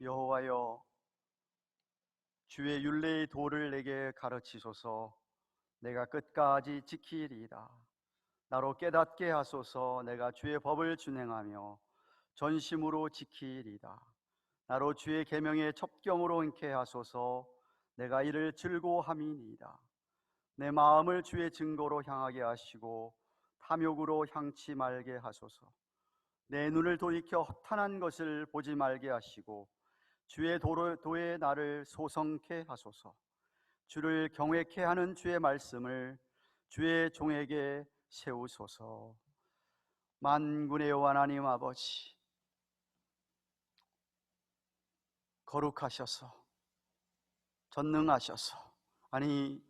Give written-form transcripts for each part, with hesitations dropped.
여호와여, 주의 율례의 도를 내게 가르치소서. 내가 끝까지 지키리이다. 나로 깨닫게 하소서. 내가 주의 법을 준행하며 전심으로 지키리이다. 나로 주의 계명에 첩경으로 행케 하소서. 내가 이를 즐거워함이니이다. 내 마음을 주의 증거로 향하게 하시고 탐욕으로 향치 말게 하소서. 내 눈을 돌이켜 허탄한 것을 보지 말게 하시고 주의 도에 나를 소성케 하소서. 주를 경외케 하는 주의 말씀을 주의 종에게 세우소서. 만군의 여호와 하나님 아버지, 거룩하셔서 전능하셔서 아니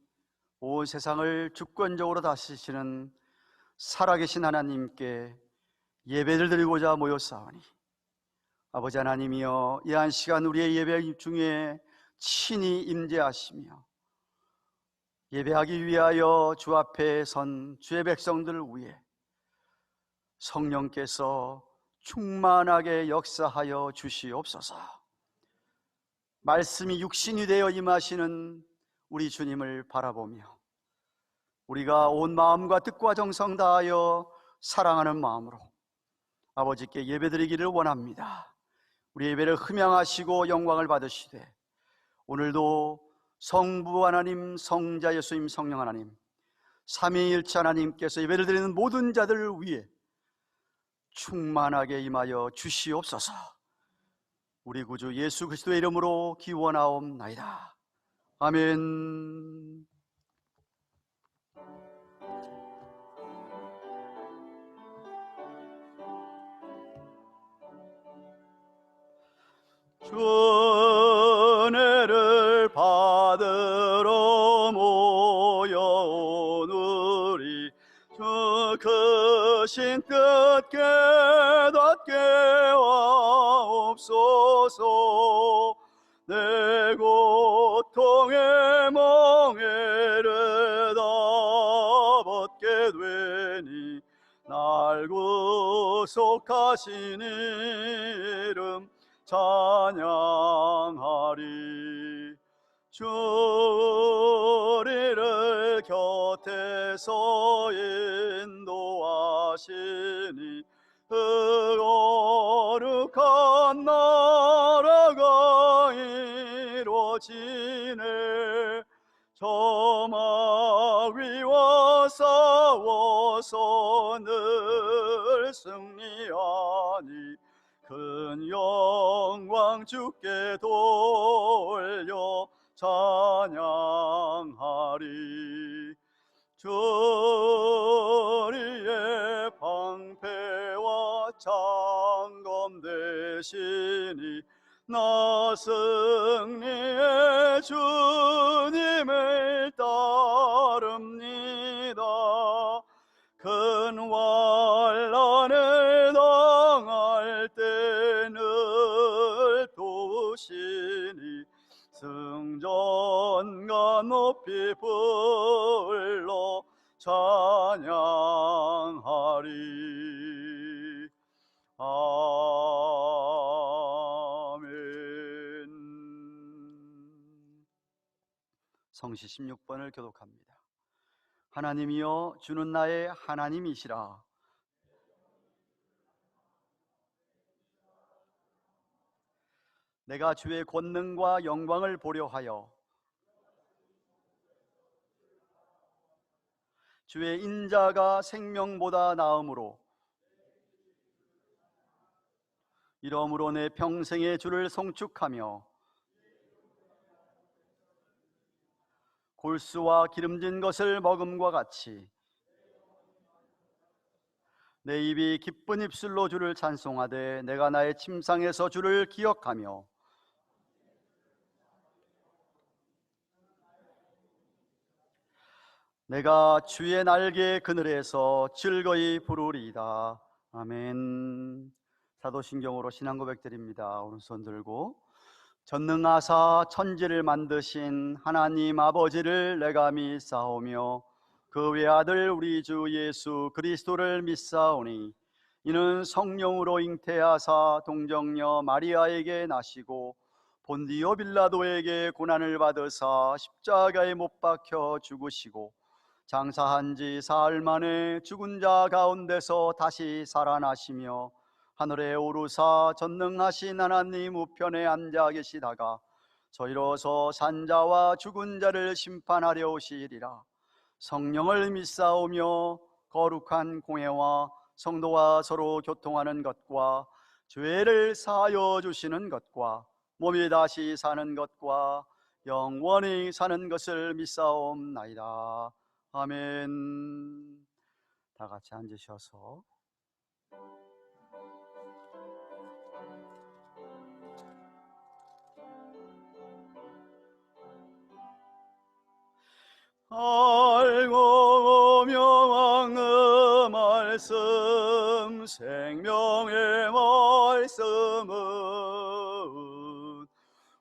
온 세상을 주권적으로 다스리시는 살아계신 하나님께 예배를 드리고자 모였사오니, 아버지 하나님이여, 이 한 시간 우리의 예배 중에 친히 임재하시며 예배하기 위하여 주 앞에 선 주의 백성들을 위해 성령께서 충만하게 역사하여 주시옵소서. 말씀이 육신이 되어 임하시는 우리 주님을 바라보며 우리가 온 마음과 뜻과 정성 다하여 사랑하는 마음으로 아버지께 예배드리기를 원합니다. 우리 예배를 흠양하시고 영광을 받으시되 오늘도 성부 하나님, 성자 예수님, 성령 하나님 삼위일체 하나님께서 예배를 드리는 모든 자들을 위해 충만하게 임하여 주시옵소서. 우리 구주 예수 그리스도의 이름으로 기원하옵나이다. 아멘. 주 은혜를 받으러 모여온 우리 주 크신 뜻 깨닫게 하옵소서. 내 고통의 멍에를 다 벗게 되니 날 구속하신 이름 찬양하리. 주 우리를 곁에서 인도하시니 거룩한 나라가 이루어지네. 저막 위와 싸워서 늘 승리하니 큰 영광 주께 돌려 찬양하리. 주 우리의 방패와 창검 되시니 나 승리의 주님을 따릅니다. 큰 환난을 당할 때 늘 도우시니 승전가 높이 불러 찬양하리. 아멘. 성시 16번을 교독합니다. 하나님이여, 주는 나의 하나님이시라. 내가 주의 권능과 영광을 보려 하여 주의 인자가 생명보다 나음으로 이러므로 내 평생에 주를 송축하며 골수와 기름진 것을 먹음과 같이 내 입이 기쁜 입술로 주를 찬송하되 내가 나의 침상에서 주를 기억하며 내가 주의 날개 그늘에서 즐거이 부르리이다. 아멘. 사도신경으로 신앙 고백드립니다. 오른손 들고 전능하사 천지를 만드신 하나님 아버지를 내가 믿사오며 그 외아들 우리 주 예수 그리스도를 믿사오니 이는 성령으로 잉태하사 동정녀 마리아에게 나시고 본디오 빌라도에게 고난을 받으사 십자가에 못 박혀 죽으시고 장사한 지 사흘 만에 죽은 자 가운데서 다시 살아나시며 하늘에 오르사 전능하신 하나님 우편에 앉아 계시다가 저희로서 산자와 죽은 자를 심판하려 오시리라. 성령을 믿사오며 거룩한 공회와 성도와 서로 교통하는 것과 죄를 사하여 주시는 것과 몸이 다시 사는 것과 영원히 사는 것을 믿사옵나이다. 아멘. 다 같이 앉으셔서 알고 명왕의 말씀 생명의 말씀은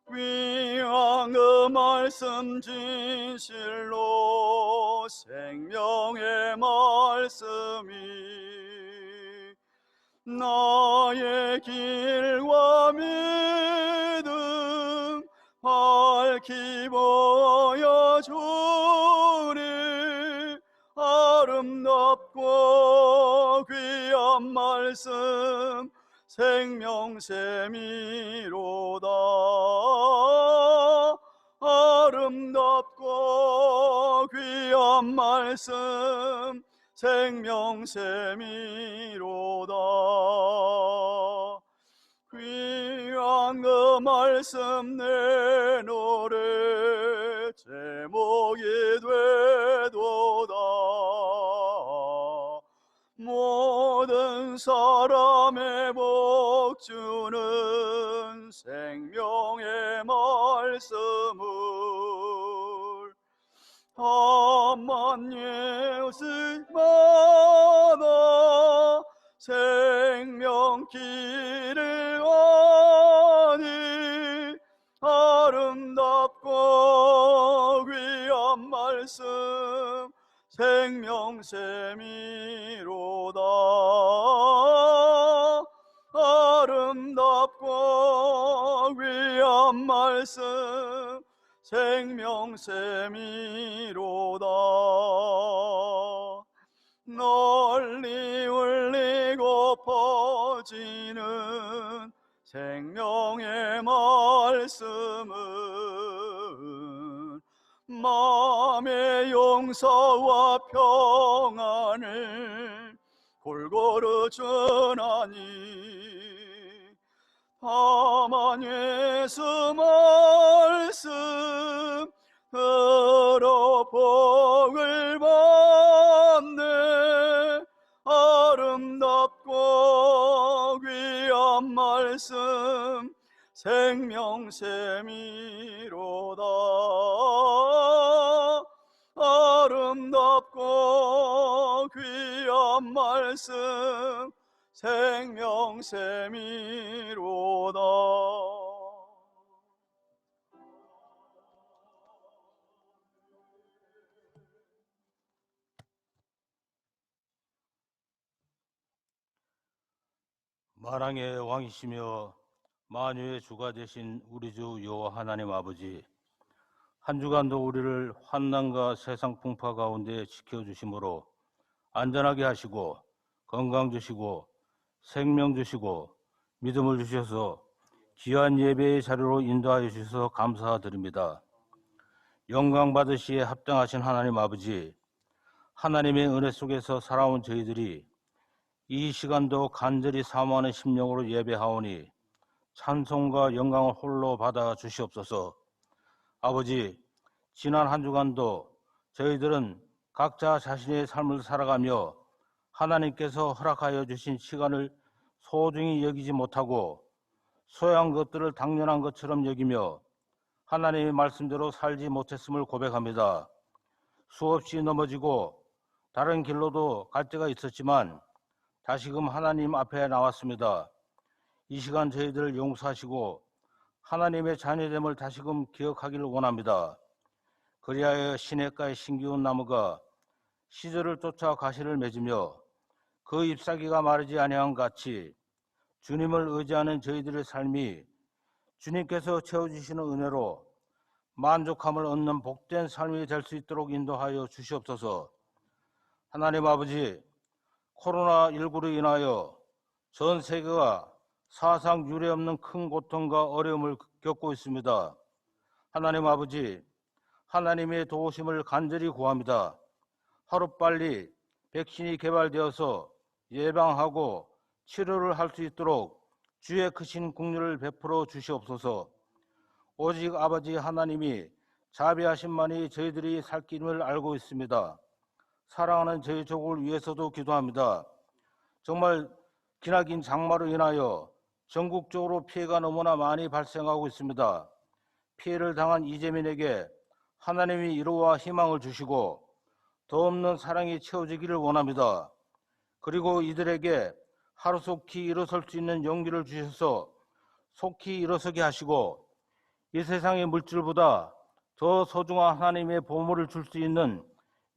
위왕의 말씀 진실로 생명의 말씀이 나의 길과 믿음 밝히 보여주니 아름답고 귀한 말씀 생명샘이로다. 아름답고 귀한 말씀 생명샘이로다. 귀한 그 말씀 내 노래 제목이 되도다. 모든 사람의 복 주는 생명의 말씀을 험한 예수마다 생명길을 가니 아름답고 귀한 말씀 생명샘이로다. 아름답고 귀한 말씀 생명샘이로다. 널리 울리고 퍼지는 생명의 말씀은 마음의 용서와 평안을 골고루 전하니 다만 예수 말씀 들어 복을 받네. 아름답고 귀한 말씀 생명샘이로다. 아름답고 귀한 말씀 생명샘이로다. 만왕의 왕이시며 만유의 주가 되신 우리 주 여호와 하나님 아버지, 한 주간도 우리를 환난과 세상 풍파 가운데 지켜주심으로 안전하게 하시고 건강 주시고 생명 주시고 믿음을 주셔서 귀한 예배의 자리로 인도하여 주셔서 감사드립니다. 영광 받으시에 합당하신 하나님 아버지, 하나님의 은혜 속에서 살아온 저희들이 이 시간도 간절히 사모하는 심령으로 예배하오니 찬송과 영광을 홀로 받아 주시옵소서. 아버지, 지난 한 주간도 저희들은 각자 자신의 삶을 살아가며 하나님께서 허락하여 주신 시간을 소중히 여기지 못하고 소양한 것들을 당연한 것처럼 여기며 하나님의 말씀대로 살지 못했음을 고백합니다. 수없이 넘어지고 다른 길로도 갈 때가 있었지만 다시금 하나님 앞에 나왔습니다. 이 시간 저희들을 용서하시고 하나님의 자녀됨을 다시금 기억하기를 원합니다. 그리하여 시냇가의 신기운 나무가 시절을 쫓아 가시를 맺으며 그 잎사귀가 마르지 아니한 같이 주님을 의지하는 저희들의 삶이 주님께서 채워주시는 은혜로 만족함을 얻는 복된 삶이 될 수 있도록 인도하여 주시옵소서. 하나님 아버지, 코로나19로 인하여 전 세계가 사상 유례 없는 큰 고통과 어려움을 겪고 있습니다. 하나님 아버지, 하나님의 도우심을 간절히 구합니다. 하루빨리 백신이 개발되어서 예방하고 치료를 할 수 있도록 주의 크신 긍휼을 베풀어 주시옵소서. 오직 아버지 하나님이 자비하심만이 저희들이 살 길임을 알고 있습니다. 사랑하는 저희 조국을 위해서도 기도합니다. 정말 기나긴 장마로 인하여 전국적으로 피해가 너무나 많이 발생하고 있습니다. 피해를 당한 이재민에게 하나님이 위로와 희망을 주시고 더 없는 사랑이 채워지기를 원합니다. 그리고 이들에게 하루속히 일어설 수 있는 용기를 주셔서 속히 일어서게 하시고 이 세상의 물질보다 더 소중한 하나님의 보물을 줄 수 있는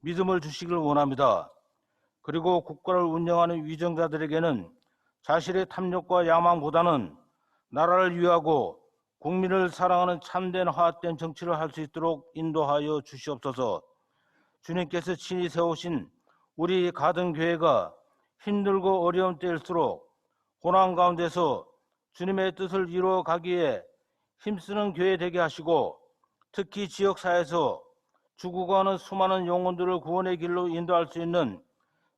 믿음을 주시길 원합니다. 그리고 국가를 운영하는 위정자들에게는 자신의 탐욕과 야망보다는 나라를 위하고 국민을 사랑하는 참된 화합된 정치를 할 수 있도록 인도하여 주시옵소서. 주님께서 친히 세우신 우리 가정교회가 힘들고 어려운 때일수록 고난 가운데서 주님의 뜻을 이루어 가기에 힘쓰는 교회 되게 하시고 특히 지역사회에서 죽어가는 수많은 영혼들을 구원의 길로 인도할 수 있는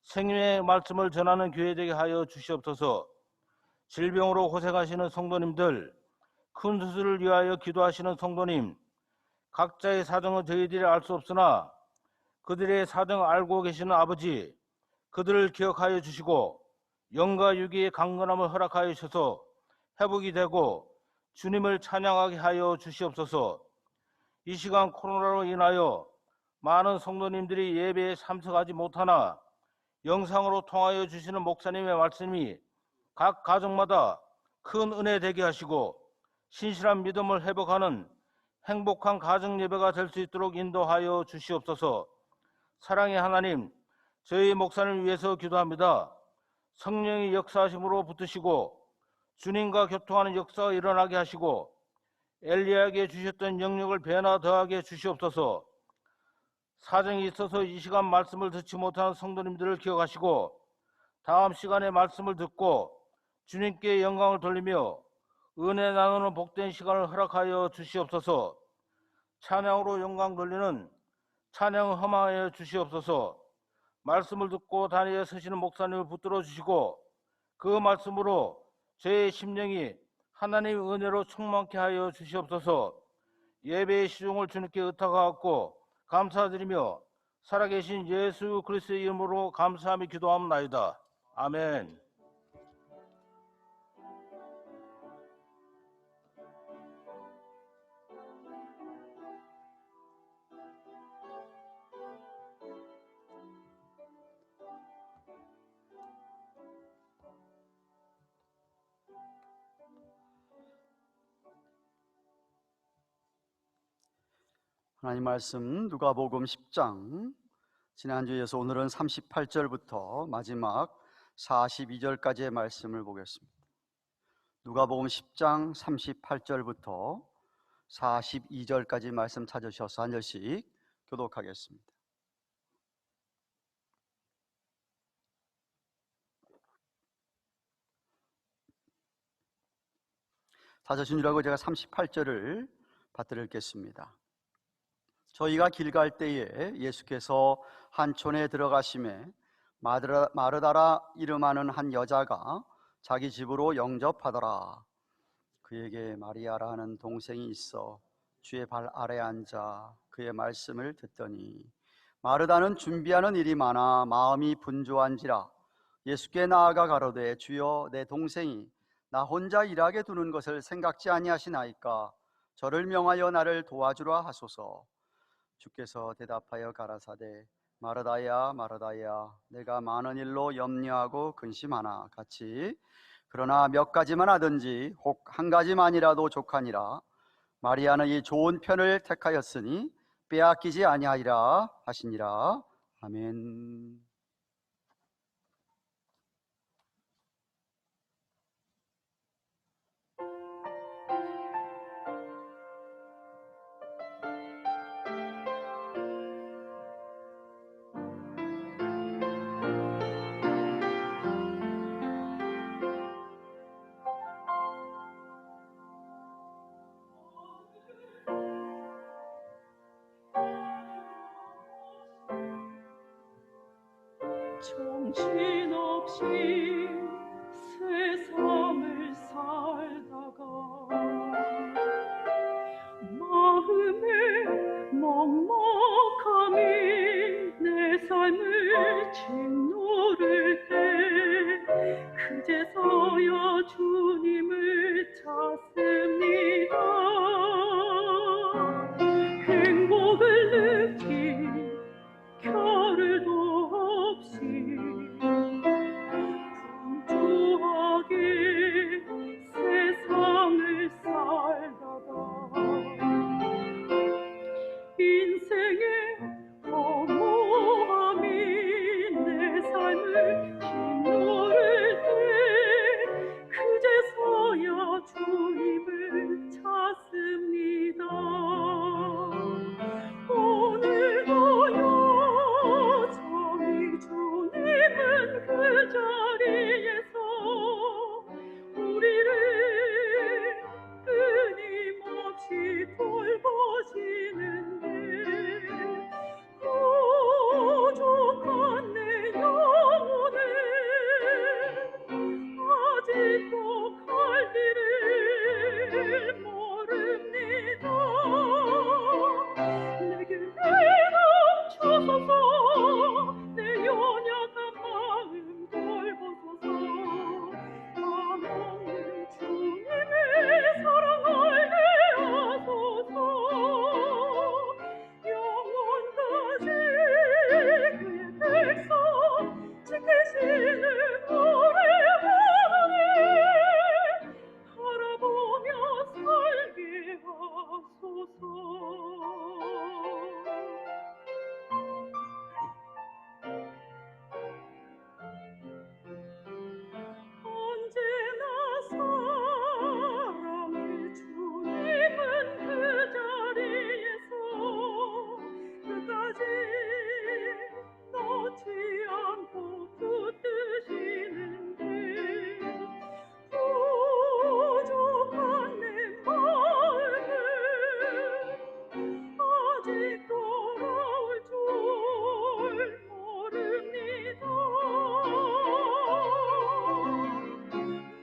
생명의 말씀을 전하는 교회 되게 하여 주시옵소서. 질병으로 고생하시는 성도님들, 큰 수술을 위하여 기도하시는 성도님, 각자의 사정은 저희들이 알 수 없으나 그들의 사정을 알고 계시는 아버지, 그들을 기억하여 주시고 영과 유기의 강건함을 허락하여 주셔서 회복이 되고 주님을 찬양하게 하여 주시옵소서. 이 시간 코로나로 인하여 많은 성도님들이 예배에 참석하지 못하나 영상으로 통하여 주시는 목사님의 말씀이 각 가정마다 큰 은혜 되게 하시고 신실한 믿음을 회복하는 행복한 가정 예배가 될 수 있도록 인도하여 주시옵소서. 사랑의 하나님, 저희 목사님을 위해서 기도합니다. 성령의 역사하심으로 붙으시고 주님과 교통하는 역사가 일어나게 하시고 엘리야에게 주셨던 영역을 배나 더하게 주시옵소서. 사정이 있어서 이 시간 말씀을 듣지 못하는 성도님들을 기억하시고 다음 시간에 말씀을 듣고 주님께 영광을 돌리며 은혜 나누는 복된 시간을 허락하여 주시옵소서. 찬양으로 영광 돌리는 찬양을 허망하여 주시옵소서. 말씀을 듣고 다니에 서시는 목사님을 붙들어 주시고 그 말씀으로 제 심령이 하나님의 은혜로 충만케 하여 주시옵소서. 예배의 시종을 주님께 의탁하옵고 감사드리며 살아계신 예수 그리스도의 이름으로 감사하며 기도합나이다. 아멘. 하나님 말씀 누가복음 10장 지난주에 이어서 오늘은 38절부터 마지막 42절까지의 말씀을 보겠습니다. 누가복음 10장 38절부터 42절까지 말씀 찾으셔서 한 절씩 교독하겠습니다. 찾으신 줄 알고 제가 38절을 받들어 읽겠습니다. 저희가 길 갈 때에 예수께서 한 촌에 들어가심에 마르다라 이름하는 한 여자가 자기 집으로 영접하더라. 그에게 마리아라 하는 동생이 있어 주의 발 아래 앉아 그의 말씀을 듣더니 마르다는 준비하는 일이 많아 마음이 분주한지라 예수께 나아가 가로되 주여 내 동생이 나 혼자 일하게 두는 것을 생각지 아니하시나이까 저를 명하여 나를 도와주라 하소서. 주께서 대답하여 가라사대 마르다야 마르다야 내가 많은 일로 염려하고 근심하나 같이 그러나 몇 가지만 하든지 혹 한 가지만이라도 족하니라. 마리아는 이 좋은 편을 택하였으니 빼앗기지 아니하리라 하시니라. 아멘. 정신없이 세상을 살다가 마음의 먹먹함이 내 삶을 짓누를 때 그제서야 주님을 찾습니다. 행복을 느낀 겨를도 없이 분주하게 세상을 살다가 인생의 허무함이 내 삶을 짓누를 때 그제서야 주님을 찾습니다. 오늘도 여전히 주님은 그 자리에서 우리를 끊임없이 돌보시는데 부족한 내 영혼은 아직도 갈 길을 모릅니다. 내게 넘쳐서서 내 연약한 마음 돌보소서. 한없는 주님의 사랑을 내하소서. 영원까지 그의 백성 지키시는 우리 하나님 바라보며 살게 하소서. 언제나 사랑의 주님은 그 자리에서 끝까지 놓지 않고 붙드시는데 부족한 내 마음은 아직 돌아올 줄 모릅니다.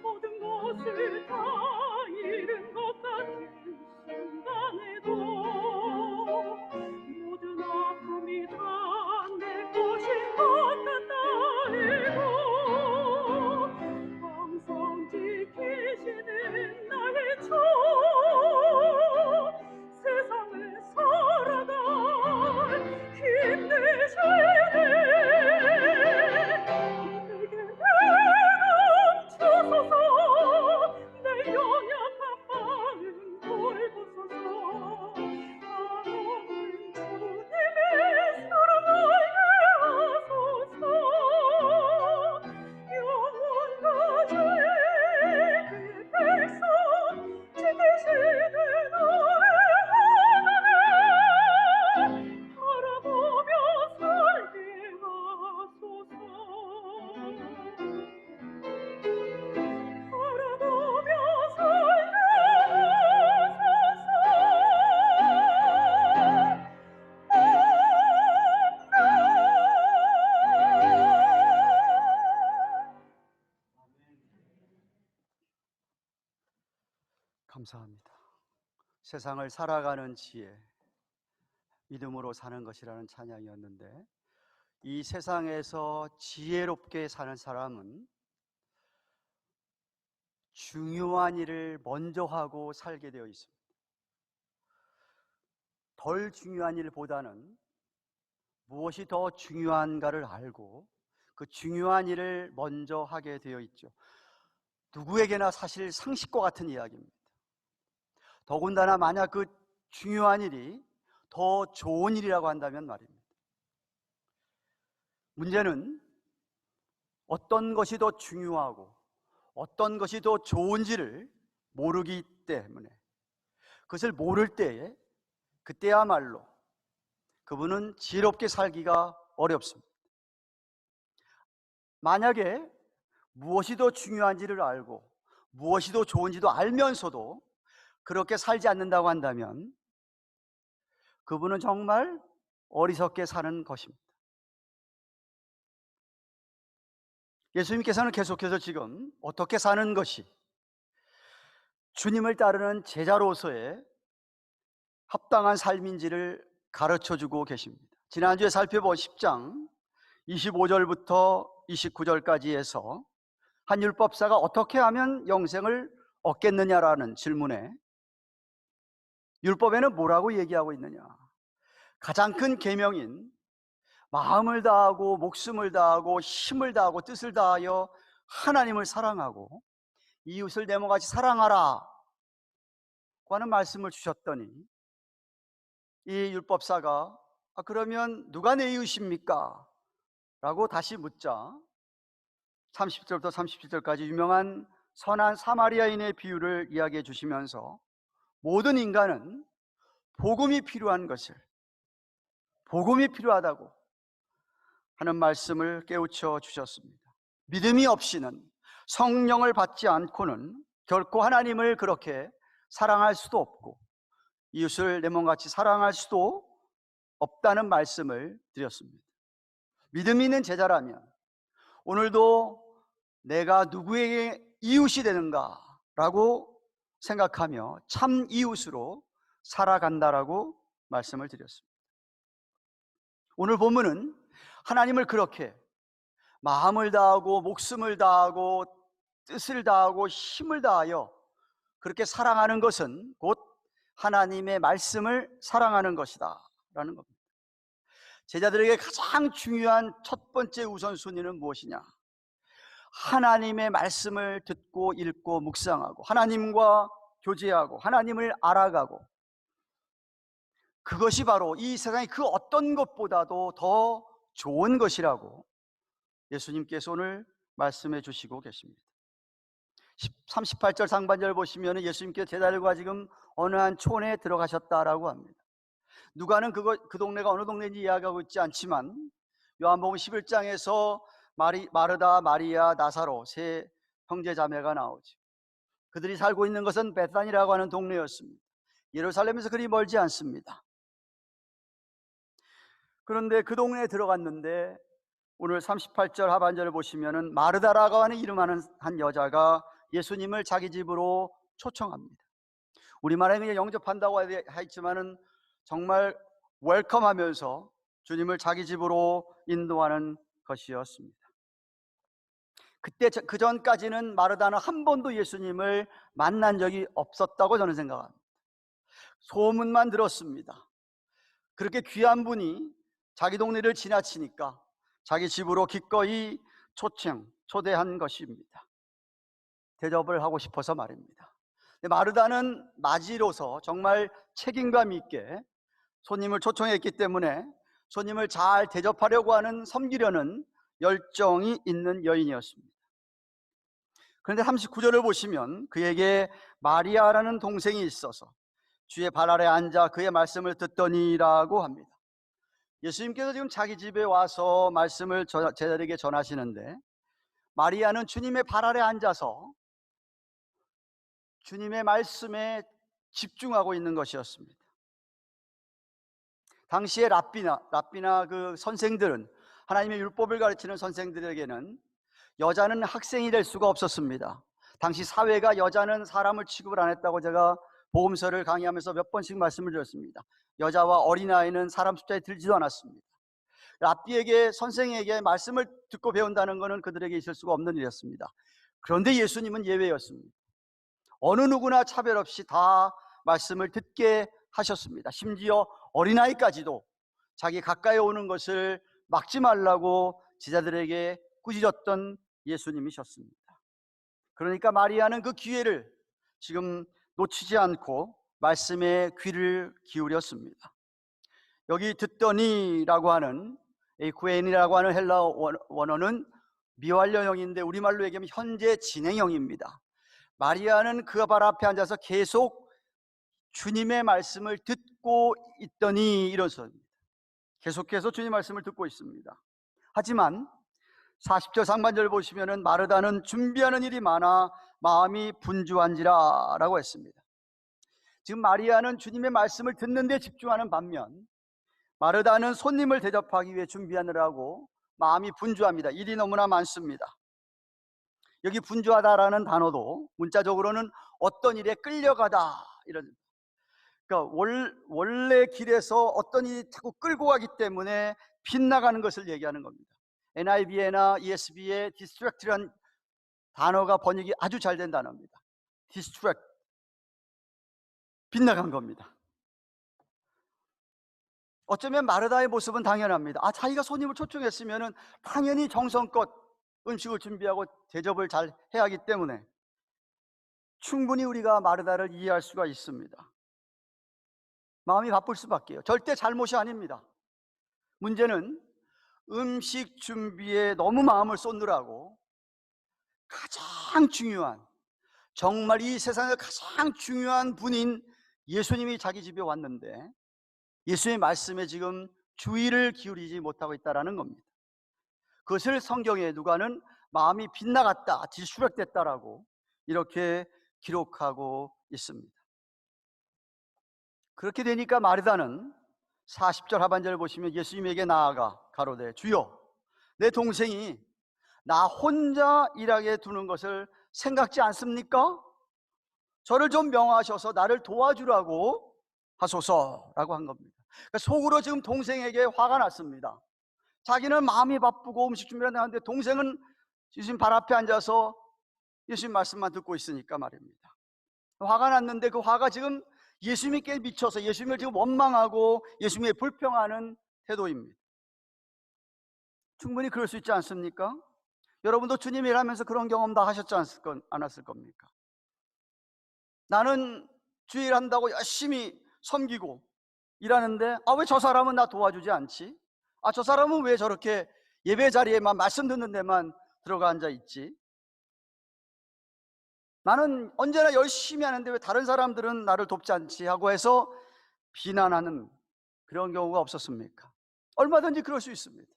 모든 것을 다 잃은 것 같은 순간에도 모든 아픔이 다 내 것인 것 같다 해도 항상 지키시는 나의 주 세상을 살아갈 힘 되시네. 내게 넘쳐서서 내 연약한 마음 돌보소서. 한없는 주님의 사랑을 내하소서. 영원까지 그의 백성 지키시는 우리 하나님 바라보며 살게 하소서. 바라보며 살게 감사합니다. 세상을 살아가는 지혜, 믿음으로 사는 것이라는 찬양이었는데, 이 세상에서 지혜롭게 사는 사람은 중요한 일을 먼저 하고 살게 되어 있습니다. 덜 중요한 일보다는 무엇이 더 중요한가를 알고 그 중요한 일을 먼저 하게 되어 있죠. 누구에게나 사실 상식과 같은 이야기입니다. 더군다나 만약 그 중요한 일이 더 좋은 일이라고 한다면 말입니다. 문제는 어떤 것이 더 중요하고 어떤 것이 더 좋은지를 모르기 때문에, 그것을 모를 때에 그때야말로 그분은 지혜롭게 살기가 어렵습니다. 만약에 무엇이 더 중요한지를 알고 무엇이 더 좋은지도 알면서도 그렇게 살지 않는다고 한다면 그분은 정말 어리석게 사는 것입니다. 예수님께서는 계속해서 지금 어떻게 사는 것이 주님을 따르는 제자로서의 합당한 삶인지를 가르쳐 주고 계십니다. 지난주에 살펴본 10장 25절부터 29절까지 해서 한 율법사가 어떻게 하면 영생을 얻겠느냐라는 질문에 율법에는 뭐라고 얘기하고 있느냐? 가장 큰 계명인 마음을 다하고 목숨을 다하고 힘을 다하고 뜻을 다하여 하나님을 사랑하고 이웃을 내 몸같이 사랑하라 고 하는 말씀을 주셨더니 이 율법사가 그러면 누가 내 이웃입니까? 라고 다시 묻자 30절부터 37절까지 유명한 선한 사마리아인의 비유를 이야기해 주시면서 모든 인간은 복음이 필요한 것을, 복음이 필요하다고 하는 말씀을 깨우쳐 주셨습니다. 믿음이 없이는, 성령을 받지 않고는 결코 하나님을 그렇게 사랑할 수도 없고 이웃을 내 몸같이 사랑할 수도 없다는 말씀을 드렸습니다. 믿음이 있는 제자라면 오늘도 내가 누구에게 이웃이 되는가 라고 생각하며 참 이웃으로 살아간다라고 말씀을 드렸습니다. 오늘 본문은 하나님을 그렇게 마음을 다하고 목숨을 다하고 뜻을 다하고 힘을 다하여 그렇게 사랑하는 것은 곧 하나님의 말씀을 사랑하는 것이다 라는 겁니다. 제자들에게 가장 중요한 첫 번째 우선순위는 무엇이냐? 하나님의 말씀을 듣고 읽고 묵상하고 하나님과 교제하고 하나님을 알아가고, 그것이 바로 이 세상의 그 어떤 것보다도 더 좋은 것이라고 예수님께서 오늘 말씀해 주시고 계십니다. 38절 상반절 보시면 예수님께서 제자들과 지금 어느 한 촌에 들어가셨다라고 합니다. 누가는 그 동네가 어느 동네인지 이야기하고 있지 않지만 요한복음 11장에서 마르다, 마리아, 나사로 세 형제 자매가 나오죠. 그들이 살고 있는 것은 베단이라고 하는 동네였습니다. 예루살렘에서 그리 멀지 않습니다. 그런데 그 동네에 들어갔는데 오늘 38절 하반절을 보시면은 마르다라고 하는 이름하는 한 여자가 예수님을 자기 집으로 초청합니다. 우리말에 그냥 영접한다고 했지만은 정말 웰컴하면서 주님을 자기 집으로 인도하는 것이었습니다. 그때 그 전까지는 마르다는 한 번도 예수님을 만난 적이 없었다고 저는 생각합니다. 소문만 들었습니다. 그렇게 귀한 분이 자기 동네를 지나치니까 자기 집으로 기꺼이 초대한 것입니다. 대접을 하고 싶어서 말입니다. 마르다는 마지로서 정말 책임감 있게 손님을 초청했기 때문에 손님을 잘 대접하려고 하는, 섬기려는 열정이 있는 여인이었습니다. 그런데 39절을 보시면 그에게 마리아라는 동생이 있어서 주의 발 아래 앉아 그의 말씀을 듣더니라고 합니다. 예수님께서 지금 자기 집에 와서 말씀을 제자들에게 전하시는데 마리아는 주님의 발 아래 앉아서 주님의 말씀에 집중하고 있는 것이었습니다. 당시에 랍비나 그 선생들은, 하나님의 율법을 가르치는 선생들에게는 여자는 학생이 될 수가 없었습니다. 당시 사회가 여자는 사람을 취급을 안 했다고 제가 복음서를 강의하면서 몇 번씩 말씀을 드렸습니다. 여자와 어린아이는 사람 숫자에 들지도 않았습니다. 랍비에게, 선생에게 말씀을 듣고 배운다는 것은 그들에게 있을 수가 없는 일이었습니다. 그런데 예수님은 예외였습니다. 어느 누구나 차별 없이 다 말씀을 듣게 하셨습니다. 심지어 어린아이까지도 자기 가까이 오는 것을 막지 말라고 제자들에게 꾸짖었던 예수님이셨습니다. 그러니까 마리아는 그 기회를 지금 놓치지 않고 말씀에 귀를 기울였습니다. 여기 듣더니라고 하는 구엔이라고 하는 헬라 원어는 미완료형인데 우리말로 얘기하면 현재 진행형입니다. 마리아는 그 발 앞에 앉아서 계속 주님의 말씀을 듣고 있더니 이렇습니다. 계속해서 주님 말씀을 듣고 있습니다. 하지만 40절 상반절 보시면은 마르다는 준비하는 일이 많아 마음이 분주한지라 라고 했습니다. 지금 마리아는 주님의 말씀을 듣는 데 집중하는 반면 마르다는 손님을 대접하기 위해 준비하느라고 마음이 분주합니다. 일이 너무나 많습니다. 여기 분주하다라는 단어도 문자적으로는 어떤 일에 끌려가다 이런, 그러니까 원래 길에서 어떤 일이 자꾸 끌고 가기 때문에 빗나가는 것을 얘기하는 겁니다. NIV나 ESV의 distract란 단어가 번역이 아주 잘 된 단어입니다. distract, 빗나간 겁니다. 어쩌면 마르다의 모습은 당연합니다. 자기가 손님을 초청했으면 당연히 정성껏 음식을 준비하고 대접을 잘 해야 하기 때문에 충분히 우리가 마르다를 이해할 수가 있습니다. 마음이 바쁠 수밖에요. 절대 잘못이 아닙니다. 문제는 음식 준비에 너무 마음을 쏟느라고 가장 중요한, 정말 이 세상에서 가장 중요한 분인 예수님이 자기 집에 왔는데 예수의 말씀에 지금 주의를 기울이지 못하고 있다는 겁니다. 그것을 성경에 누가는 마음이 빗나갔다, 디스트랙됐다라고 이렇게 기록하고 있습니다. 그렇게 되니까 마르다는 40절 하반절을 보시면 예수님에게 나아가 가로되 주여, 내 동생이 나 혼자 일하게 두는 것을 생각지 않습니까? 저를 좀 명하셔서 나를 도와주라고 하소서라고 한 겁니다. 그러니까 속으로 지금 동생에게 화가 났습니다. 자기는 마음이 바쁘고 음식 준비를 하는데 동생은 예수님 발 앞에 앉아서 예수님 말씀만 듣고 있으니까 말입니다. 화가 났는데 그 화가 지금 예수님께 미쳐서 예수님을 지금 원망하고 예수님에 불평하는 태도입니다. 충분히 그럴 수 있지 않습니까? 여러분도 주님 일하면서 그런 경험 다 하셨지 않았을 겁니까? 나는 주일 한다고 열심히 섬기고 일하는데 왜 저 사람은 나 도와주지 않지? 저 사람은 왜 저렇게 예배 자리에만 말씀 듣는 데만 들어가 앉아 있지? 나는 언제나 열심히 하는데 왜 다른 사람들은 나를 돕지 않지? 하고 해서 비난하는 그런 경우가 없었습니까? 얼마든지 그럴 수 있습니다.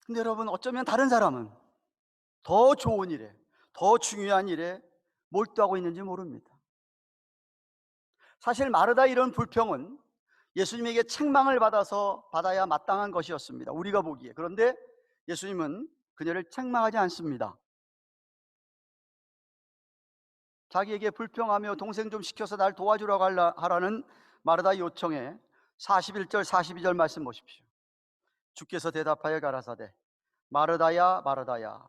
근데 여러분, 어쩌면 다른 사람은 더 좋은 일에, 더 중요한 일에 몰두하고 있는지 모릅니다. 사실 마르다 이런 불평은 예수님에게 책망을 받아야 마땅한 것이었습니다, 우리가 보기에. 그런데 예수님은 그녀를 책망하지 않습니다. 자기에게 불평하며 동생 좀 시켜서 날 도와주라고 하라는 마르다 요청에 41절 42절 말씀 보십시오. 주께서 대답하여 가라사대 마르다야 마르다야,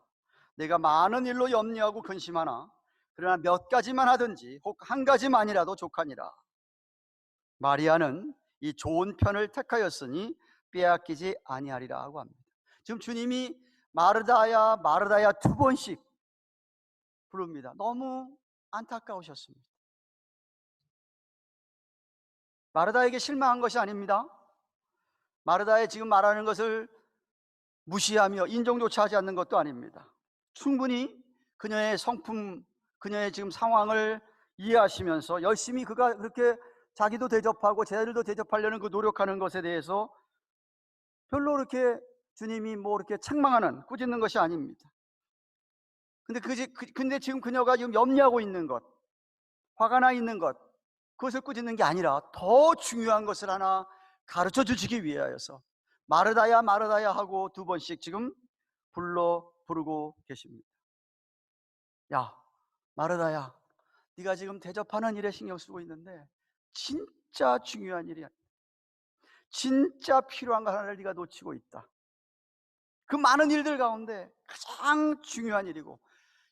내가 많은 일로 염려하고 근심하나 그러나 몇 가지만 하든지 혹 한 가지만이라도 족하니라. 마리아는 이 좋은 편을 택하였으니 빼앗기지 아니하리라 하고 합니다. 지금 주님이 마르다야 마르다야 두 번씩 부릅니다. 너무 안타까우셨습니다. 마르다에게 실망한 것이 아닙니다. 마르다에 지금 말하는 것을 무시하며 인정조차 하지 않는 것도 아닙니다. 충분히 그녀의 성품, 그녀의 지금 상황을 이해하시면서 열심히 그가 그렇게 자기도 대접하고 제자들도 대접하려는 그 노력하는 것에 대해서 별로 그렇게 주님이 이렇게 책망하는, 꾸짖는 것이 아닙니다. 근데 지금 그녀가 지금 염려하고 있는 것, 화가 나 있는 것, 그것을 꾸짖는 게 아니라 더 중요한 것을 하나 가르쳐 주시기 위하여서 마르다야 마르다야 하고 두 번씩 지금 부르고 계십니다. 야 마르다야, 네가 지금 대접하는 일에 신경 쓰고 있는데 진짜 중요한 일이야. 진짜 필요한 거 하나를 네가 놓치고 있다. 그 많은 일들 가운데 가장 중요한 일이고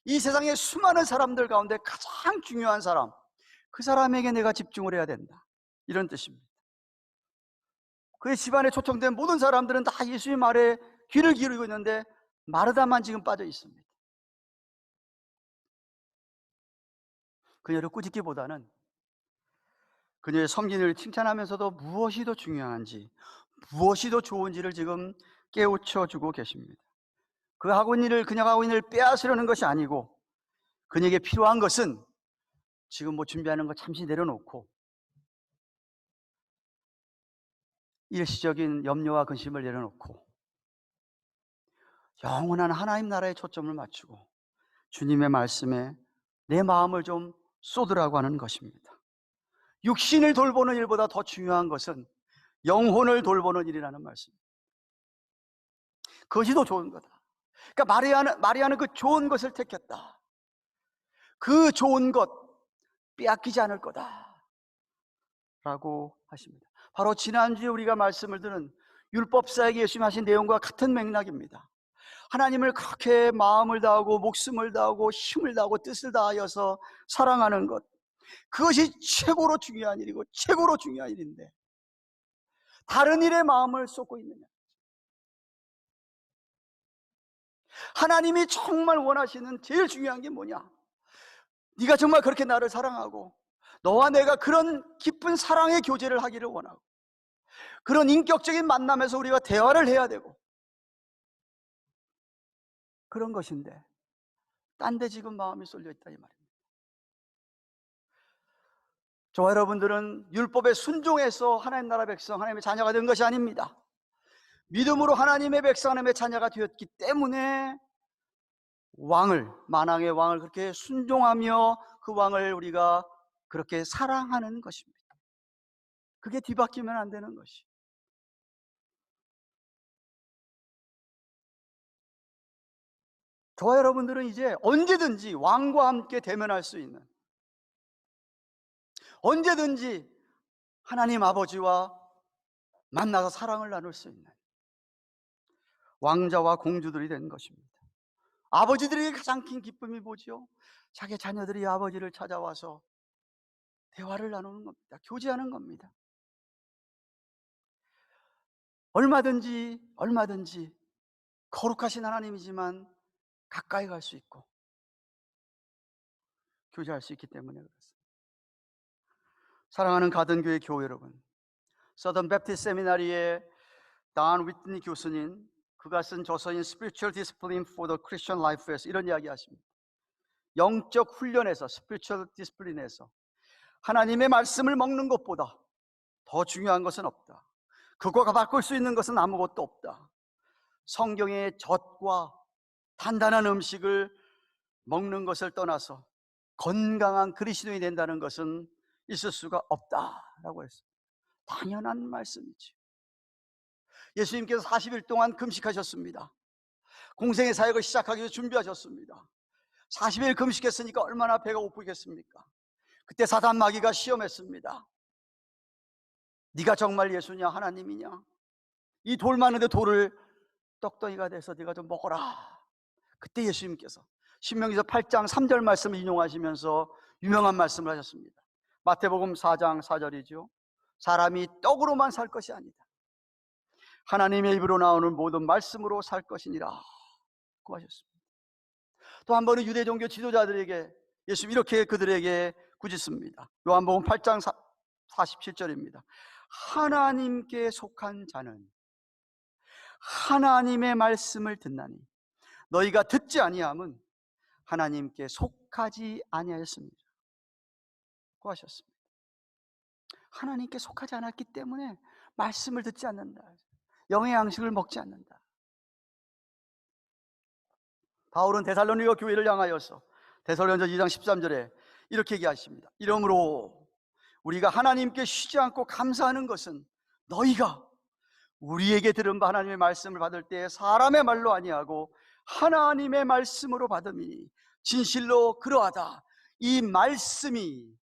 이 세상의 수많은 사람들 가운데 가장 중요한 사람, 그 사람에게 내가 집중을 해야 된다, 이런 뜻입니다. 그의 집안에 초청된 모든 사람들은 다 예수의 말에 귀를 기울이고 있는데 마르다만 지금 빠져 있습니다. 그녀를 꾸짖기보다는 그녀의 섬기는 칭찬하면서도 무엇이 더 중요한지, 무엇이 더 좋은지를 지금 깨우쳐주고 계십니다. 그녀가 하고 있는 일을 빼앗으려는 것이 아니고 그녀에게 필요한 것은 지금 준비하는 거 잠시 내려놓고 일시적인 염려와 근심을 내려놓고 영원한 하나님 나라에 초점을 맞추고 주님의 말씀에 내 마음을 좀 쏟으라고 하는 것입니다. 육신을 돌보는 일보다 더 중요한 것은 영혼을 돌보는 일이라는 말씀. 그것이 더 좋은 거다. 그러니까 마리아는 그 좋은 것을 택했다. 그 좋은 것 빼앗기지 않을 거다라고 하십니다. 바로 지난주에 우리가 말씀을 들은 율법사에게 예수님 하신 내용과 같은 맥락입니다. 하나님을 그렇게 마음을 다하고 목숨을 다하고 힘을 다하고 뜻을 다하여서 사랑하는 것, 그것이 최고로 중요한 일이고 최고로 중요한 일인데 다른 일에 마음을 쏟고 있느냐? 하나님이 정말 원하시는 제일 중요한 게 뭐냐? 네가 정말 그렇게 나를 사랑하고 너와 내가 그런 깊은 사랑의 교제를 하기를 원하고 그런 인격적인 만남에서 우리가 대화를 해야 되고 그런 것인데 딴 데 지금 마음이 쏠려 있다 이 말입니다. 저와 여러분들은 율법에 순종해서 하나님 나라 백성, 하나님의 자녀가 된 것이 아닙니다. 믿음으로 하나님의 백성, 하나님의 자녀가 되었기 때문에 만왕의 왕을 그렇게 순종하며 그 왕을 우리가 그렇게 사랑하는 것입니다. 그게 뒤바뀌면 안 되는 것이. 저와 여러분들은 이제 언제든지 왕과 함께 대면할 수 있는, 언제든지 하나님 아버지와 만나서 사랑을 나눌 수 있는 왕자와 공주들이 된 것입니다. 아버지들에게 가장 큰 기쁨이 뭐죠? 자기 자녀들이 아버지를 찾아와서 대화를 나누는 겁니다. 교제하는 겁니다. 얼마든지 거룩하신 하나님이지만 가까이 갈 수 있고 교제할 수 있기 때문에 그렇습니다. 사랑하는 가든교회 교회 여러분, 서던 베프티스트 세미나리의 단 위트니 교수님, 그가 쓴 저서인 Spiritual Discipline for the Christian Life에서 이런 이야기 하십니다. 영적 훈련에서, Spiritual Discipline에서 하나님의 말씀을 먹는 것보다 더 중요한 것은 없다. 그거가 바꿀 수 있는 것은 아무것도 없다. 성경의 젖과 단단한 음식을 먹는 것을 떠나서 건강한 그리스도인이 된다는 것은 있을 수가 없다라고 했습니다. 당연한 말씀이죠. 예수님께서 40일 동안 금식하셨습니다. 공생의 사역을 시작하기 위해서 준비하셨습니다. 40일 금식했으니까 얼마나 배가 고프겠습니까? 그때 사단 마귀가 시험했습니다. 네가 정말 예수냐 하나님이냐? 이 돌 많은데 돌을 떡덩이가 돼서 네가 좀 먹어라. 그때 예수님께서 신명기서 8장 3절 말씀을 인용하시면서 유명한 말씀을 하셨습니다. 마태복음 4장 4절이죠. 사람이 떡으로만 살 것이 아니다. 하나님의 입으로 나오는 모든 말씀으로 살 것이니라 고 하셨습니다. 또 한 번은 유대 종교 지도자들에게 예수님 이렇게 그들에게 꾸짖습니다. 요한복음 8장 47절입니다. 하나님께 속한 자는 하나님의 말씀을 듣나니 너희가 듣지 아니함은 하나님께 속하지 아니하였습니다 고 하셨습니다. 하나님께 속하지 않았기 때문에 말씀을 듣지 않는다. 영의 양식을 먹지 않는다. 바울은 데살로니가 교회를 향하여서 데살로니가 2장 13절에 이렇게 얘기하십니다. 이러므로 우리가 하나님께 쉬지 않고 감사하는 것은 너희가 우리에게 들은 바 하나님의 말씀을 받을 때 사람의 말로 아니하고 하나님의 말씀으로 받음이 진실로 그러하다. 이 말씀이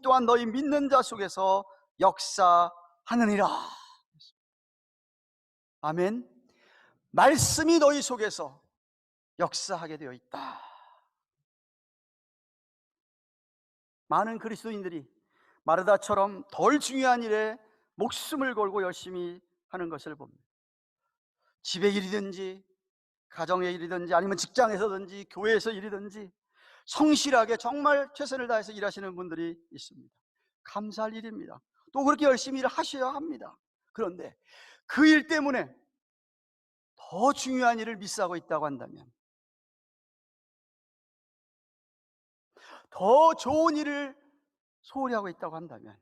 또한 너희 믿는 자 속에서 역사하느니라. 아멘. 말씀이 너희 속에서 역사하게 되어 있다. 많은 그리스도인들이 마르다처럼 덜 중요한 일에 목숨을 걸고 열심히 하는 것을 봅니다. 집의 일이든지 가정의 일이든지 아니면 직장에서든지 교회에서 일이든지 성실하게 정말 최선을 다해서 일하시는 분들이 있습니다. 감사할 일입니다. 또 그렇게 열심히 일을 하셔야 합니다. 그런데 그 일 때문에 더 중요한 일을 미스하고 있다고 한다면, 더 좋은 일을 소홀히 하고 있다고 한다면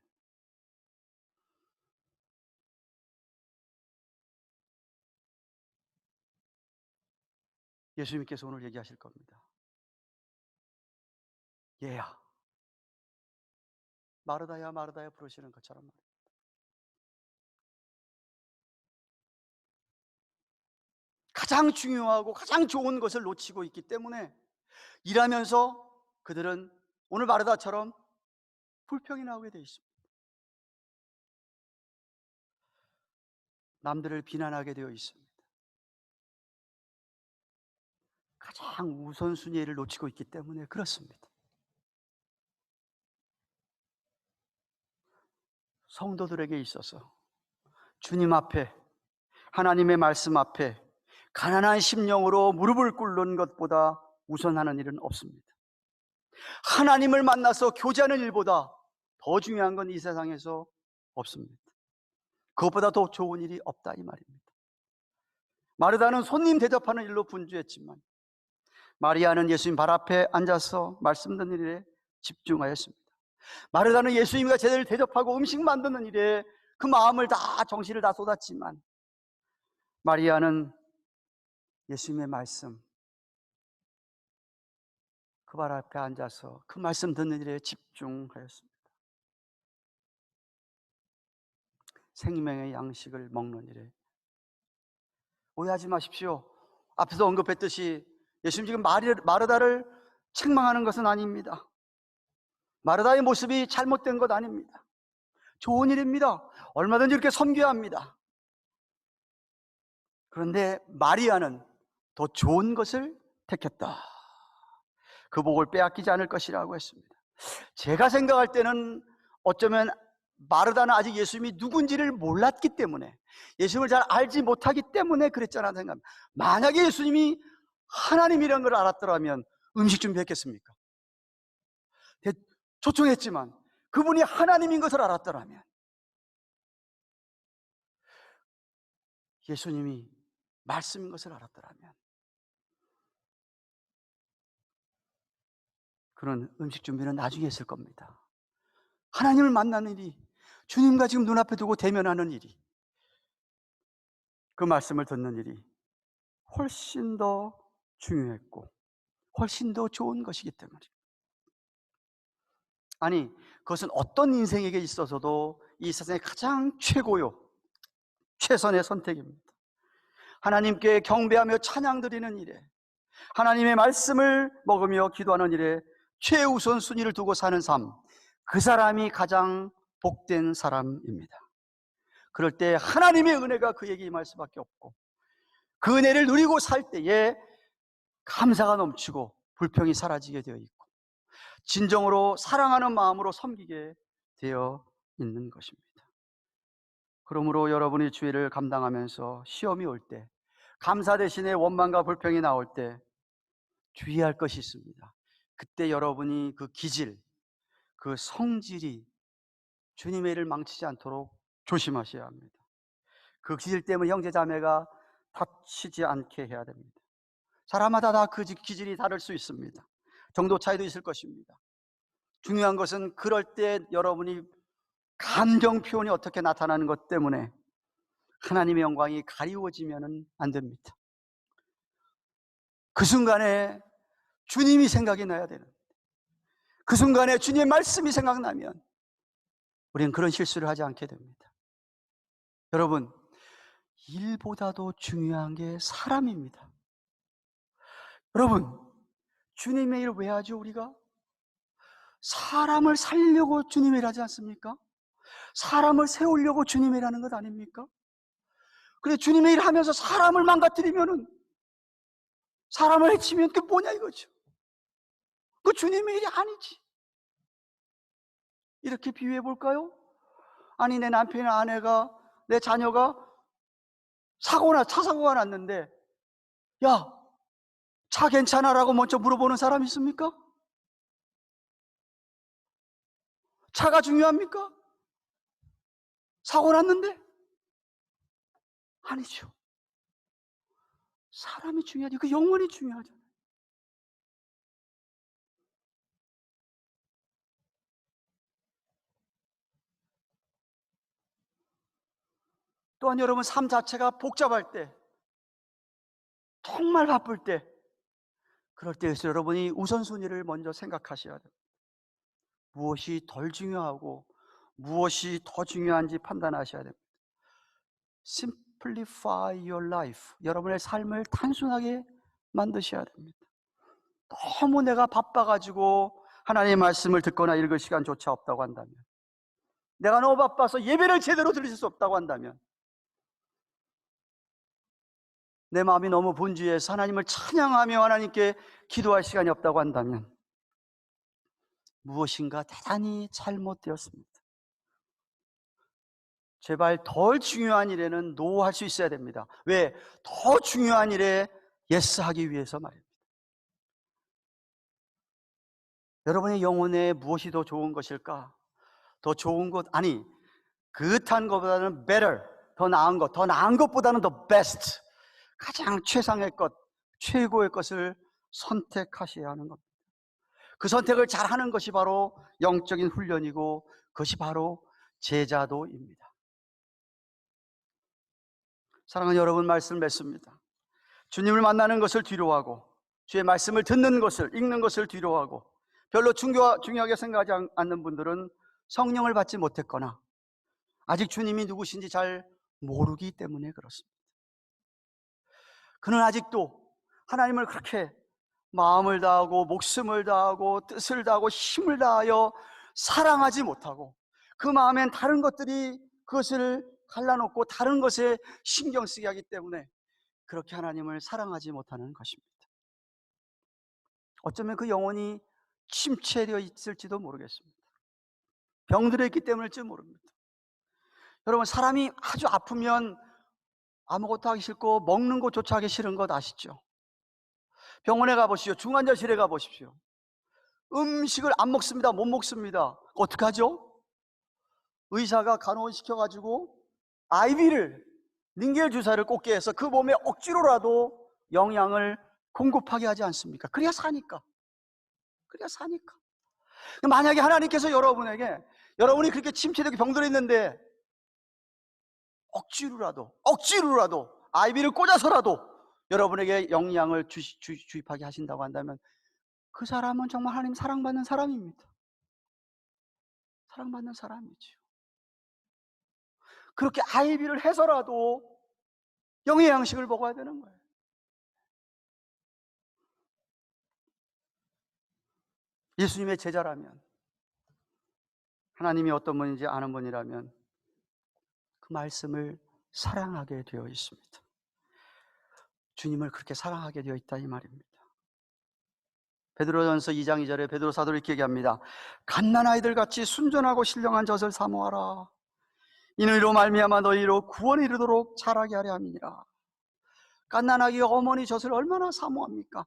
예수님께서 오늘 얘기하실 겁니다. 얘야, 마르다야 마르다야 부르시는 것처럼 말이에요. 가장 중요하고 가장 좋은 것을 놓치고 있기 때문에 일하면서 그들은 오늘 마르다처럼 불평이 나오게 돼 있습니다. 남들을 비난하게 되어 있습니다. 가장 우선순위를 놓치고 있기 때문에 그렇습니다. 성도들에게 있어서 주님 앞에, 하나님의 말씀 앞에 가난한 심령으로 무릎을 꿇는 것보다 우선하는 일은 없습니다. 하나님을 만나서 교제하는 일보다 더 중요한 건 이 세상에서 없습니다. 그것보다 더 좋은 일이 없다 이 말입니다. 마르다는 손님 대접하는 일로 분주했지만 마리아는 예수님 발 앞에 앉아서 말씀 듣는 일에 집중하였습니다. 마르다는 예수님과 제대로 대접하고 음식 만드는 일에 그 마음을 다, 정신을 다 쏟았지만 마리아는 예수님의 말씀, 그 발 앞에 앉아서 그 말씀 듣는 일에 집중하였습니다. 생명의 양식을 먹는 일에. 오해하지 마십시오. 앞에서 언급했듯이 예수님 지금 마르다를 책망하는 것은 아닙니다. 마르다의 모습이 잘못된 것 아닙니다. 좋은 일입니다. 얼마든지 이렇게 섬겨야 합니다. 그런데 마리아는 더 좋은 것을 택했다. 그 복을 빼앗기지 않을 것이라고 했습니다. 제가 생각할 때는 어쩌면 마르다는 아직 예수님이 누군지를 몰랐기 때문에, 예수님을 잘 알지 못하기 때문에 그랬잖아 생각합니다. 만약에 예수님이 하나님이라는 걸 알았더라면 음식 준비했겠습니까? 초청했지만 그분이 하나님인 것을 알았더라면, 예수님이 말씀인 것을 알았더라면 그런 음식 준비는 나중에 했을 겁니다. 하나님을 만나는 일이, 주님과 지금 눈앞에 두고 대면하는 일이, 그 말씀을 듣는 일이 훨씬 더 중요했고 훨씬 더 좋은 것이기 때문입니다. 아니, 그것은 어떤 인생에게 있어서도 이 세상의 가장 최고요, 최선의 선택입니다. 하나님께 경배하며 찬양 드리는 일에, 하나님의 말씀을 먹으며 기도하는 일에 최우선 순위를 두고 사는 삶, 그 사람이 가장 복된 사람입니다. 그럴 때 하나님의 은혜가 그에게 임할 수밖에 없고, 그 은혜를 누리고 살 때에 감사가 넘치고 불평이 사라지게 되어 있고 진정으로 사랑하는 마음으로 섬기게 되어 있는 것입니다. 그러므로 여러분이 주의를 감당하면서 시험이 올 때, 감사 대신에 원망과 불평이 나올 때 주의할 것이 있습니다. 그때 여러분이 그 기질, 그 성질이 주님의 일을 망치지 않도록 조심하셔야 합니다. 그 기질 때문에 형제 자매가 다치지 않게 해야 됩니다. 사람마다 다 그 기질이 다를 수 있습니다. 정도 차이도 있을 것입니다. 중요한 것은 그럴 때 여러분이 감정 표현이 어떻게 나타나는 것 때문에 하나님의 영광이 가리워지면 안 됩니다. 그 순간에 주님이 생각이 나야 되는, 그 순간에 주님의 말씀이 생각나면 우리는 그런 실수를 하지 않게 됩니다. 여러분, 일보다도 중요한 게 사람입니다. 여러분, 주님의 일 왜 하죠? 우리가 사람을 살리려고 주님의 일 하지 않습니까? 사람을 세우려고 주님의 일 하는 것 아닙니까? 그래, 주님의 일 하면서 사람을 망가뜨리면은, 사람을 해치면 그게 뭐냐 이거죠. 그 주님의 일이 아니지. 이렇게 비유해 볼까요? 아니, 내 남편이나 아내가, 내 자녀가 차 사고가 났는데, 야, 차 괜찮아라고 먼저 물어보는 사람 있습니까? 차가 중요합니까? 사고 났는데? 아니죠. 사람이 중요하지. 그 영혼이 중요하잖아요. 또한 여러분, 삶 자체가 복잡할 때, 정말 바쁠 때, 그럴 때에서 여러분이 우선순위를 먼저 생각하셔야 돼요. 무엇이 덜 중요하고 무엇이 더 중요한지 판단하셔야 됩니다. simplify your life. 여러분의 삶을 단순하게 만드셔야 됩니다. 너무 내가 바빠가지고 하나님의 말씀을 듣거나 읽을 시간조차 없다고 한다면, 내가 너무 바빠서 예배를 제대로 드릴 수 없다고 한다면, 내 마음이 너무 분주해서 하나님을 찬양하며 하나님께 기도할 시간이 없다고 한다면 무엇인가 대단히 잘못되었습니다. 제발 덜 중요한 일에는 노 할 수 있어야 됩니다. 왜? 더 중요한 일에 예스 하기 위해서 말입니다. 여러분의 영혼에 무엇이 더 좋은 것일까? 더 좋은 것, 아니, 그릇한 것보다는 better, 더 나은 것, 더 나은 것보다는 the best, 가장 최상의 것, 최고의 것을 선택하셔야 하는 겁니다. 그 선택을 잘하는 것이 바로 영적인 훈련이고 그것이 바로 제자도입니다. 사랑하는 여러분, 말씀을 맺습니다. 주님을 만나는 것을 뒤로하고 주의 말씀을 듣는 것을, 읽는 것을 뒤로하고 별로 중요하게 생각하지 않는 분들은 성령을 받지 못했거나 아직 주님이 누구신지 잘 모르기 때문에 그렇습니다. 그는 아직도 하나님을 그렇게 마음을 다하고 목숨을 다하고 뜻을 다하고 힘을 다하여 사랑하지 못하고 그 마음엔 다른 것들이 그것을 갈라놓고 다른 것에 신경 쓰게 하기 때문에 그렇게 하나님을 사랑하지 못하는 것입니다. 어쩌면 그 영혼이 침체되어 있을지도 모르겠습니다. 병들어 있기 때문일지 모릅니다. 여러분, 사람이 아주 아프면 아무것도 하기 싫고 먹는 것조차 하기 싫은 것 아시죠? 병원에 가보십시오. 중환자실에 가보십시오. 음식을 안 먹습니다. 못 먹습니다. 어떡하죠? 의사가 간호원 시켜가지고 IV를, 링겔 주사를 꽂게 해서 그 몸에 억지로라도 영양을 공급하게 하지 않습니까? 그래야 사니까. 그래야 사니까. 만약에 하나님께서 여러분에게, 여러분이 그렇게 침체되고 병들어 있는데 억지로라도 IV를 꽂아서라도 여러분에게 영양을 주입하게 하신다고 한다면 그 사람은 정말 하나님 사랑받는 사람입니다. 사랑받는 사람이죠. 그렇게 IV를 해서라도 영의 양식을 먹어야 되는 거예요. 예수님의 제자라면, 하나님이 어떤 분인지 아는 분이라면 그 말씀을 사랑하게 되어 있습니다. 주님을 그렇게 사랑하게 되어 있다 이 말입니다. 베드로전서 2장 2절에 베드로 사도를 이렇게 얘기합니다. 갓난아이들 같이 순전하고 신령한 젖을 사모하라. 이는 이로 말미암아 너희로 구원에 이르도록 자라게 하려 함이니라. 갓난아기가 어머니 젖을 얼마나 사모합니까?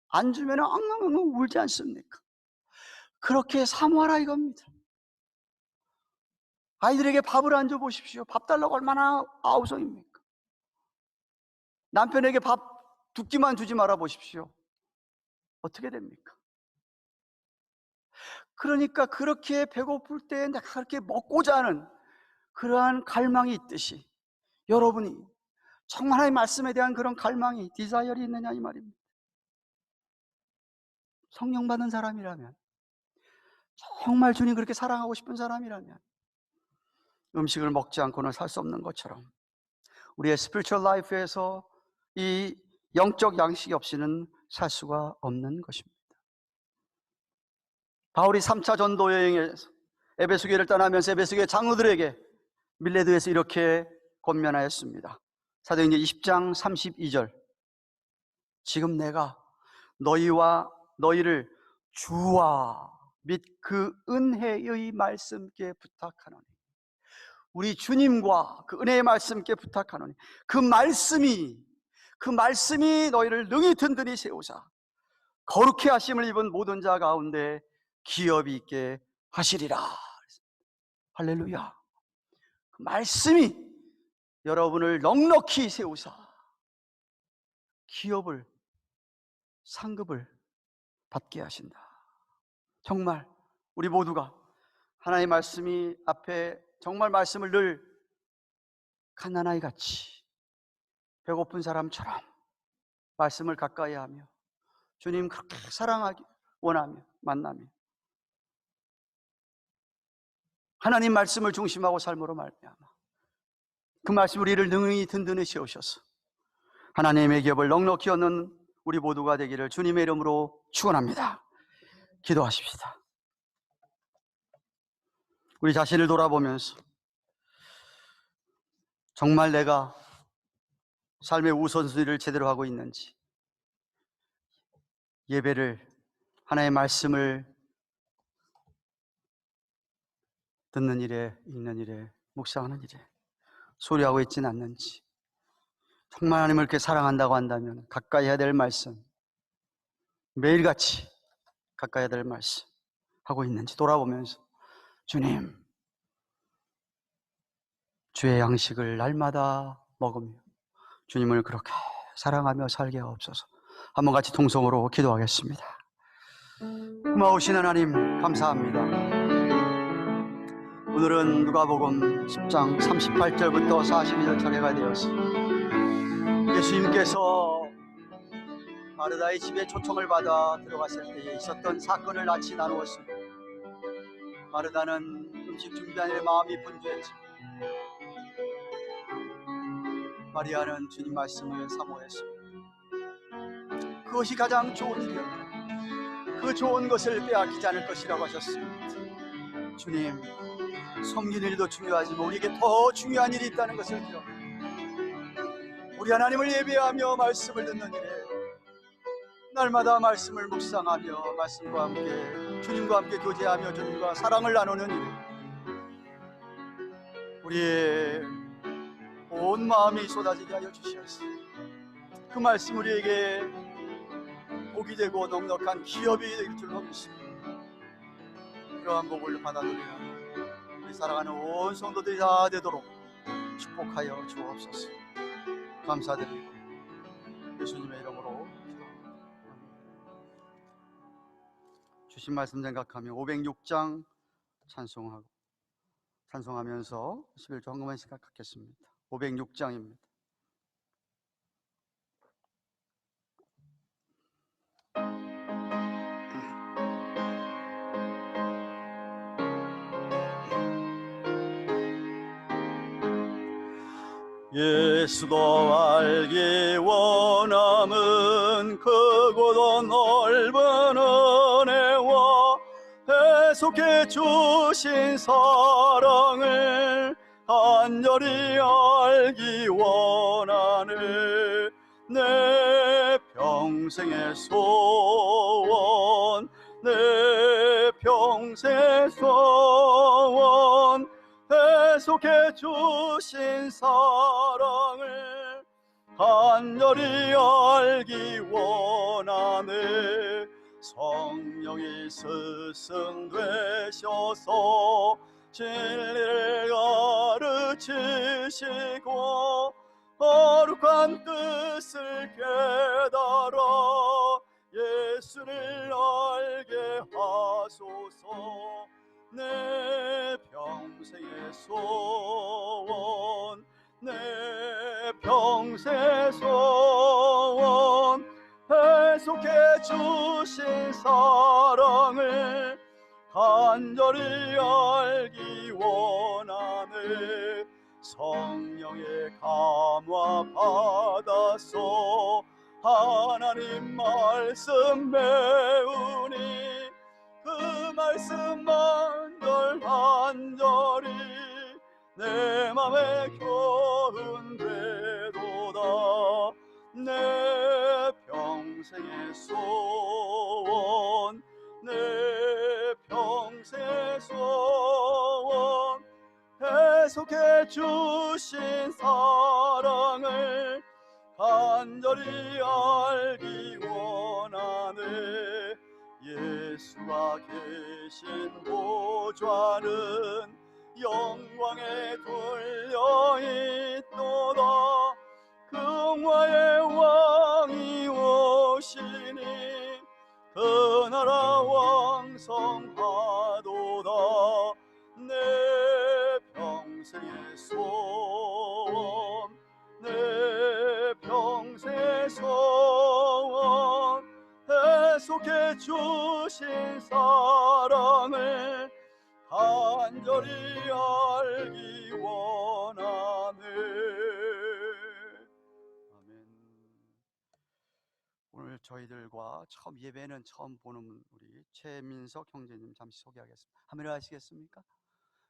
안 주면 엉엉엉 울지 않습니까? 그렇게 사모하라 이겁니다. 아이들에게 밥을 안 줘 보십시오. 밥 달라고 얼마나 아우성입니까? 남편에게 밥 두 끼만 주지 말아 보십시오. 어떻게 됩니까? 그러니까 그렇게 배고플 때 내가 그렇게 먹고자 하는 그러한 갈망이 있듯이 여러분이 정말 하나님의 말씀에 대한 그런 갈망이, 디자이어이 있느냐 이 말입니다. 성령 받은 사람이라면, 정말 주님 그렇게 사랑하고 싶은 사람이라면 음식을 먹지 않고는 살 수 없는 것처럼 우리의 스피리추얼 라이프에서 이 영적 양식이 없이는 살 수가 없는 것입니다. 바울이 3차 전도 여행에서 에베소 교회를 떠나면서 에베소 교회 장로들에게 밀레드에서 이렇게 권면하였습니다. 사도행전 20장 32절. 지금 내가 너희를 주와 및 그 은혜의 말씀께 부탁하노니, 우리 주님과 그 은혜의 말씀께 부탁하노니 그 말씀이 너희를 능히 든든히 세우사 거룩해 하심을 입은 모든 자 가운데 기업이 있게 하시리라. 할렐루야. 그 말씀이 여러분을 넉넉히 세우사 기업을, 상급을 받게 하신다. 정말 우리 모두가 하나님의 말씀이 앞에 정말 말씀을 늘 갓난아이 같이 배고픈 사람처럼 말씀을 가까이 하며 주님 그렇게 사랑하기 원하며 만나며 하나님 말씀을 중심하고 삶으로 말미암아 그 말씀 우리를 능히 든든히 세우셔서 하나님의 기업을 넉넉히 얻는 우리 모두가 되기를 주님의 이름으로 축원합니다. 기도하십시다. 우리 자신을 돌아보면서 정말 내가 삶의 우선순위를 제대로 하고 있는지, 예배를, 하나님의 말씀을 듣는 일에, 읽는 일에, 묵상하는 일에 소리하고 있지는 않는지, 정말 하나님을 그렇게 사랑한다고 한다면 가까이 해야 될 말씀, 매일같이 가까이 해야 될 말씀 하고 있는지 돌아보면서 주님, 주의 양식을 날마다 먹으며 주님을 그렇게 사랑하며 살게 하옵소서. 한번 같이 통성으로 기도하겠습니다. 고마우신 하나님 감사합니다. 오늘은 누가복음 10장 38절부터 42절 차례가 되어서 예수님께서 마르다의 집에 초청을 받아 들어갔을 때에 있었던 사건을 같이 나누었습니다. 마르다는 음식 준비하는 데 마음이 분주했지, 마리아는 주님 말씀을 사모했습니다. 그것이 가장 좋은 일이었고 그 좋은 것을 빼앗기지 않을 것이라고 하셨습니다. 주님, 섬기는 일도 중요하지만 우리에게 더 중요한 일이 있다는 것을 기억, 우리 하나님을 예배하며 말씀을 듣는 일에, 날마다 말씀을 묵상하며 말씀과 함께 주님과 함께 교제하며 주님과 사랑을 나누는 일에 우리의 온 마음이 쏟아지게 하여 주시옵소서. 그 말씀 우리에게 복이 되고 넉넉한 기업이 될 줄로 믿습니다. 그러한 복을 받아들이라 우리 사랑하는 온 성도들이 다 되도록 축복하여 주옵소서. 감사드리고 예수님의 이름으로 기도합니다. 주신 말씀 생각하며 506장 찬송하면서 11조 헌금을 생각하겠습니다. 506장입니다. 예수도 알기 원함은 크고도 넓은 은혜와 계속해 주신 사랑을 간절히 알기 원하네. 내 평생의 소원, 내 평생의 소원, 계속해 주신 사랑을 간절히 알기 원하네. 성령이 스승되셔서 진리를 가르치시고 거룩한 뜻을 깨달아 예수를 알게 하소서. 내 평생의 소원, 내 평생의 소원, 계속해 주신 사랑을 간절히 알기 원하네. 성령의 감화 받아서 하나님 말씀 배우니 그 말씀만 늘 간절히 내 맘에 교훈되도다. 내 평생의 소원, 내 평생의 소원, 계속해 주신 사랑을 간절히 알기 원하네. 예수가 계신 보좌는 영광에 둘려있도다. 긍화의 왕이 오시니 그 나라 왕성하도다. 내 평생의 소원, 내 평생의 소원, 계속해 주신 사랑을 간절히 알기 원하네. 저희들과 처음 예배는 처음 보는 우리 최민석 형제님 잠시 소개하겠습니다. 한번 일어나시겠습니까?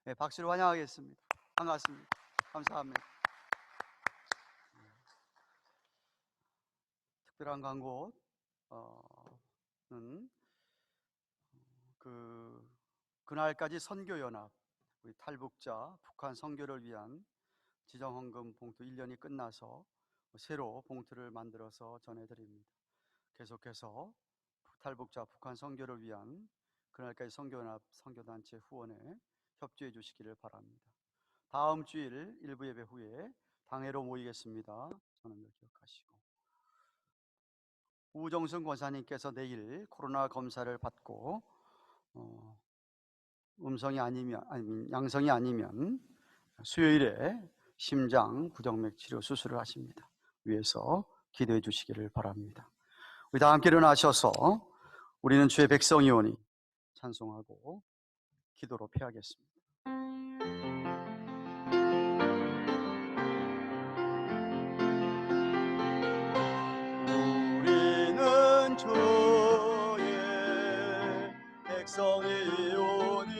네, 박수로 환영하겠습니다. 반갑습니다. 감사합니다. 특별한 광고는 그날까지 선교연합 우리 탈북자 북한 선교를 위한 지정헌금 봉투 1년이 끝나서 새로 봉투를 만들어서 전해드립니다. 계속해서 탈북자 북한 선교를 위한 그날까지 선교연합 선교단체 후원에 협조해 주시기를 바랍니다. 다음 주일 일부 예배 후에 당회로 모이겠습니다. 저는 기억하시고, 우정순 권사님께서 내일 코로나 검사를 받고 양성이 아니면 수요일에 심장 부정맥 치료 수술을 하십니다. 위해서 기도해 주시기를 바랍니다. 우리 다 함께 일어나셔서 우리는 주의 백성이오니 찬송하고 기도로 피하겠습니다. 우리는 주의 백성이오니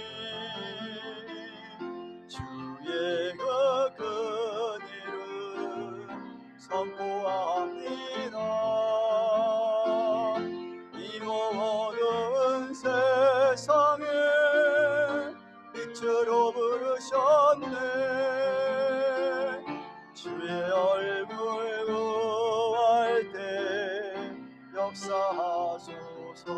주의 그 은혜를 선포합니다. 이 모든 세상에 빛으로 부르셨네. 주의 얼굴 구할 때 역사하소서.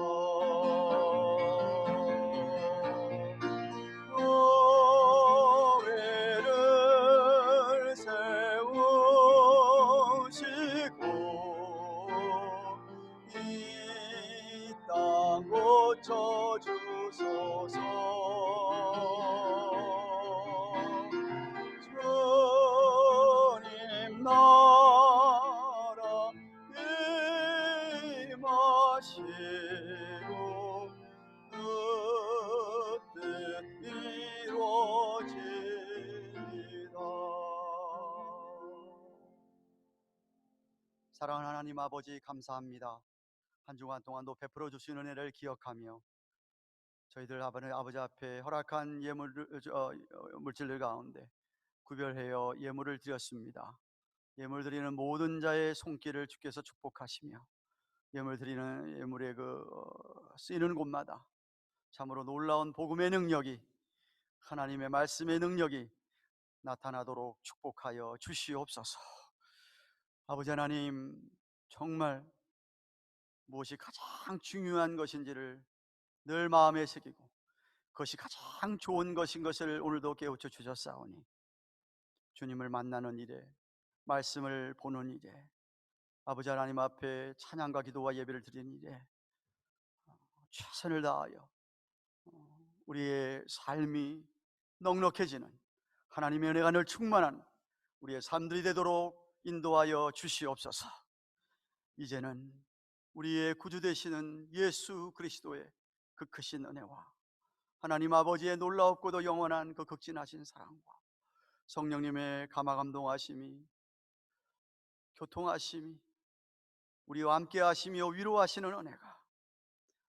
교회를 세우시고 이 땅 고쳐주소서. 주님 나라 임하시고 그 뜻 이루어지리라. 사랑하는 하나님 아버지, 감사합니다. 한 주간 동안도 베풀어 주신 은혜를 기억하며 저희들 아버지 앞에 허락한 물질들 가운데 구별하여 예물을 드렸습니다. 예물 드리는 모든 자의 손길을 주께서 축복하시며 예물 드리는 예물의 쓰이는 곳마다 참으로 놀라운 복음의 능력이, 하나님의 말씀의 능력이 나타나도록 축복하여 주시옵소서. 아버지 하나님, 정말 무엇이 가장 중요한 것인지를 늘 마음에 새기고 그것이 가장 좋은 것인 것을 오늘도 깨우쳐 주셨사오니 주님을 만나는 일에, 말씀을 보는 일에, 아버지 하나님 앞에 찬양과 기도와 예배를 드리는 일에 최선을 다하여 우리의 삶이 넉넉해지는, 하나님의 은혜가 늘 충만한 우리의 삶들이 되도록 인도하여 주시옵소서. 이제는 우리의 구주 되시는 예수 그리스도의 그 크신 은혜와 하나님 아버지의 놀라웠고도 영원한 그 극진하신 사랑과 성령님의 감화감동하심이, 교통하심이, 우리와 함께 하시며 위로하시는 은혜가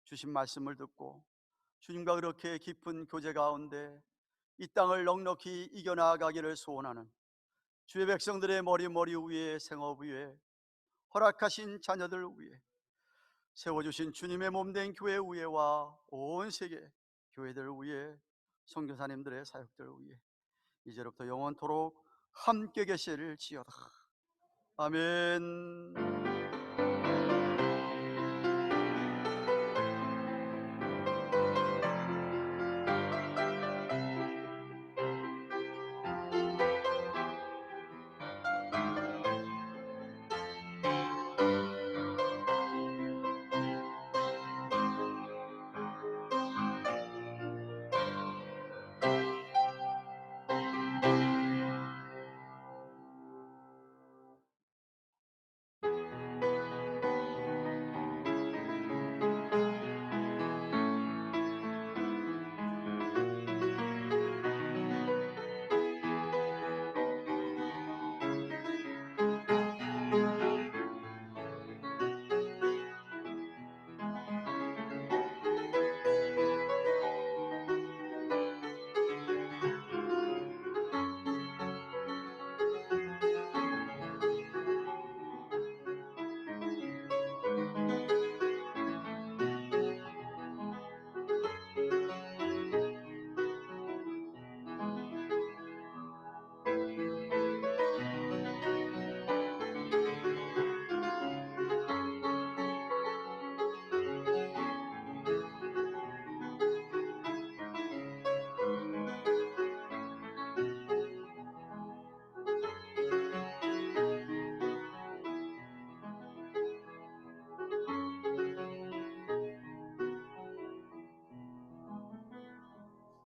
주신 말씀을 듣고 주님과 그렇게 깊은 교제 가운데 이 땅을 넉넉히 이겨나가기를 소원하는 주의 백성들의 머리 위에, 생업 위에, 허락하신 자녀들 위에, 세워주신 주님의 몸된 교회 위에와 온 세계 교회들 위에, 선교사님들의 사역들 위에 이제로부터 영원토록 함께 계시리지어다. 아멘.